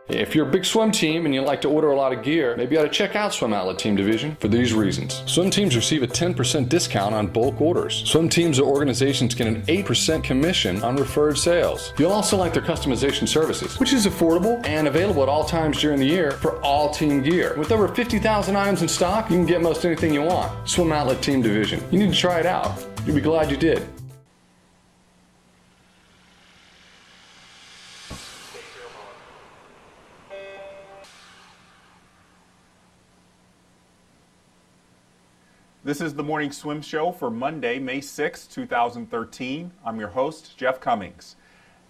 If you're a big swim team and you like to order a lot of gear, maybe you ought to check out Swim Outlet Team Division for these reasons. Swim teams receive a 10% discount on bulk orders. Swim teams or organizations get an 8% commission on referred sales. You'll also like their customization services, which is affordable and available at all times during the year for all team gear. With over 50,000 items in stock, you can get most anything you want. Swim Outlet Team Division. You need to try it out. You'll be glad you did. This is the Morning Swim Show for Monday, May 6, 2013. I'm your host, Jeff Cummings.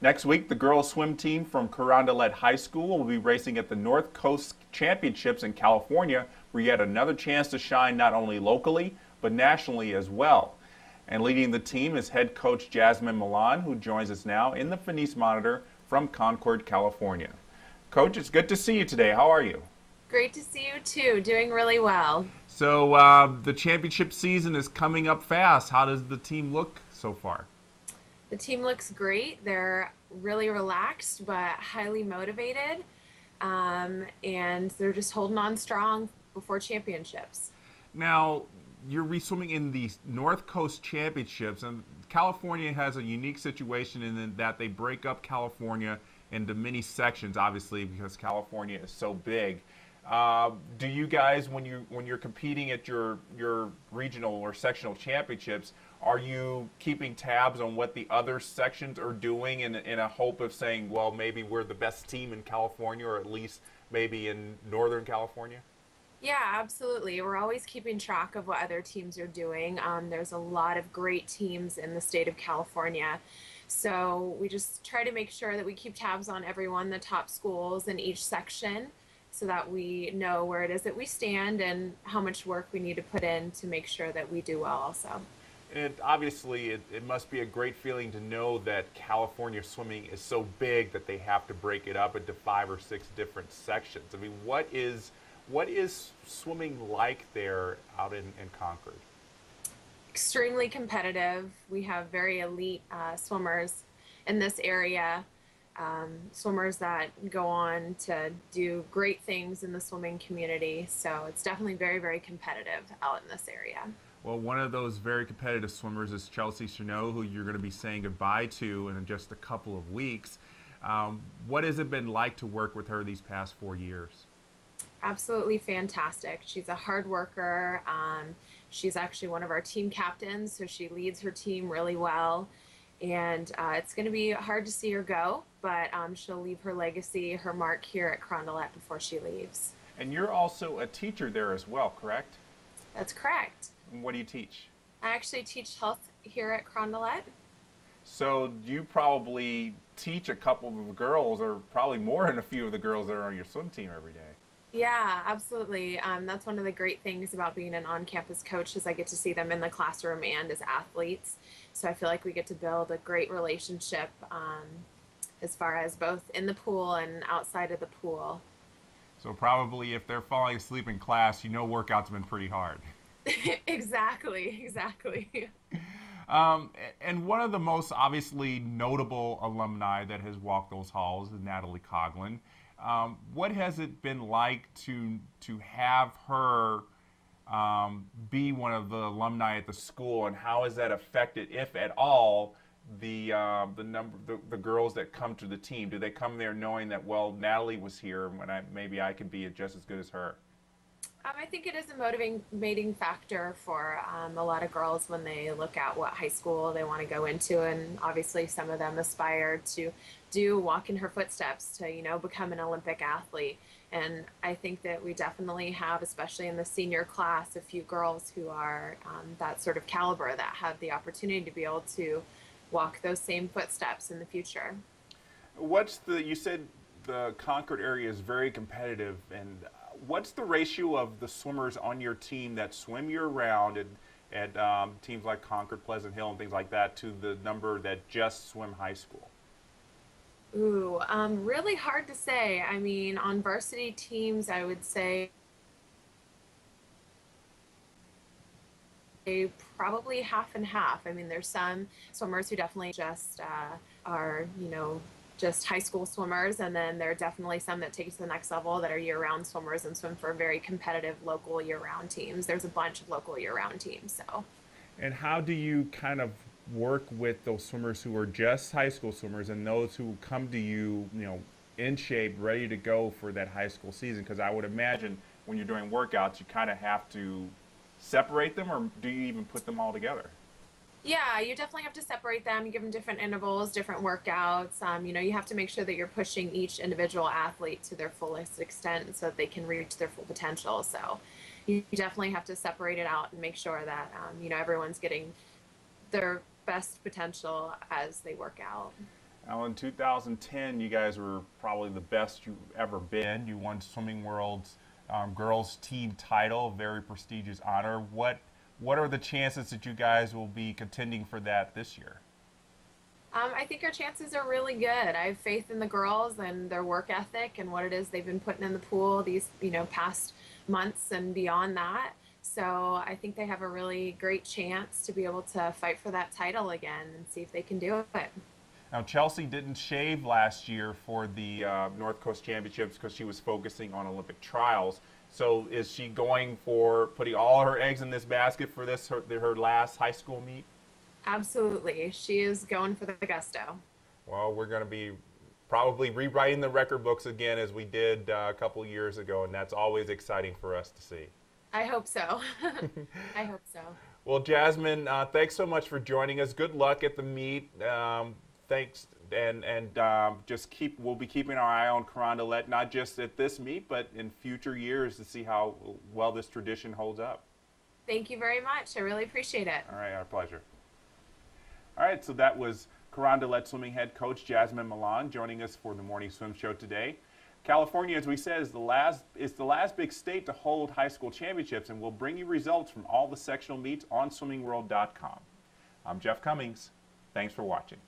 Next week, the girls swim team from Carondelet High School will be racing at the Nort Coast Championships in California for yet another chance to shine not only locally, but nationally as well. And leading the team is head coach Jasmine Millan, who joins us now in the Finis Monitor from Concord, California. Coach, it's good to see you today. How are you? Great to see you too. Doing really well. So the championship season is coming up fast. How does the team look so far? The team looks great. They're really relaxed but highly motivated, and they're just holding on strong before championships. Now, you're reswimming in the North Coast Championships, and California has a unique situation in that they break up California into many sections, obviously, because California is so big. Do you guys, when you're competing at your regional or sectional championships, are you keeping tabs on what the other sections are doing in a hope of saying, well, maybe we're the best team in California, or at least maybe in Northern California? Yeah, absolutely. We're always keeping track of what other teams are doing. There's a lot of great teams in the state of California. So we just try to make sure that we keep tabs on everyone, the top schools in each section, so that we know where it is that we stand and how much work we need to put in to make sure that we do well also. And obviously, it must be a great feeling to know that California swimming is so big that they have to break it up into 5 or 6 different sections. I mean, what is swimming like there out in Concord? Extremely competitive. We have very elite swimmers in this area. Swimmers that go on to do great things in the swimming community. So it's definitely very, very competitive out in this area. Well, one of those very competitive swimmers is Chenault, who you're going to be saying goodbye to in just a couple of weeks. What has it been like to work with her these past 4 years? Absolutely fantastic. She's a hard worker. She's actually one of our team captains, so she leads her team really well. And it's going to be hard to see her go, but she'll leave her legacy, her mark here at Carondelet before she leaves. And you're also a teacher there as well, correct? That's correct. And what do you teach? I actually teach health here at Carondelet. So you probably teach a couple of the girls, or probably more than a few of the girls that are on your swim team every day. Yeah, absolutely. That's one of the great things about being an on-campus coach is I get to see them in the classroom and as athletes. So I feel like we get to build a great relationship as far as both in the pool and outside of the pool. So probably if they're falling asleep in class, you know workouts have been pretty hard. Exactly. And one of the most obviously notable alumni that has walked those halls is Natalie Coughlin. What has it been like to have her be one of the alumni at the school, and how has that affected, if at all, the girls that come to the team? Do they come there knowing that, well, Natalie was here, when maybe I could be just as good as her? I think it is a motivating factor for a lot of girls when they look at what high school they want to go into, and obviously some of them aspire to walk in her footsteps to, become an Olympic athlete. And I think that we definitely have, especially in the senior class, a few girls who are that sort of caliber that have the opportunity to be able to walk those same footsteps in the future. You said the Concord area is very competitive, and what's the ratio of the swimmers on your team that swim year-round at teams like Concord, Pleasant Hill, and things like that, to the number that just swim high school? Ooh, really hard to say. I mean, on varsity teams, I would say probably half and half. I mean, there's some swimmers who definitely just are, just high school swimmers, and then there are definitely some that take it to the next level that are year-round swimmers and swim for very competitive local year-round teams. There's a bunch of local year-round teams. So. And how do you kind of work with those swimmers who are just high school swimmers and those who come to you, in shape, ready to go for that high school season? Because I would imagine when you're doing workouts, you kind of have to separate them, or do you even put them all together? Yeah, you definitely have to separate them. You give them different intervals, different workouts. You have to make sure that you're pushing each individual athlete to their fullest extent so that they can reach their full potential. So you definitely have to separate it out and make sure that, everyone's getting their best potential as they work out. Now, in 2010, you guys were probably the best you've ever been. You won Swimming World's girls team title, a very prestigious honor. What are the chances that you guys will be contending for that this year? I think our chances are really good. I have faith in the girls and their work ethic and what it is they've been putting in the pool these, past months and beyond that. So I think they have a really great chance to be able to fight for that title again and see if they can do it. Now, Chelsea didn't shave last year for the North Coast Championships because she was focusing on Olympic trials. So is she going for putting all her eggs in this basket for this, her last high school meet? Absolutely. She is going for the gusto. Well, we're going to be probably rewriting the record books again as we did a couple years ago, and that's always exciting for us to see. I hope so. I hope so. Well, Jasmine, thanks so much for joining us. Good luck at the meet. Thanks, and we'll be keeping our eye on Carondelet, not just at this meet, but in future years to see how well this tradition holds up. Thank you very much. I really appreciate it. All right, our pleasure. All right, so that was Carondelet swimming head coach Jasmine Millan joining us for the morning swim show today. California, as we said, is the last big state to hold high school championships, and we'll bring you results from all the sectional meets on swimmingworld.com. I'm Jeff Cummings. Thanks for watching.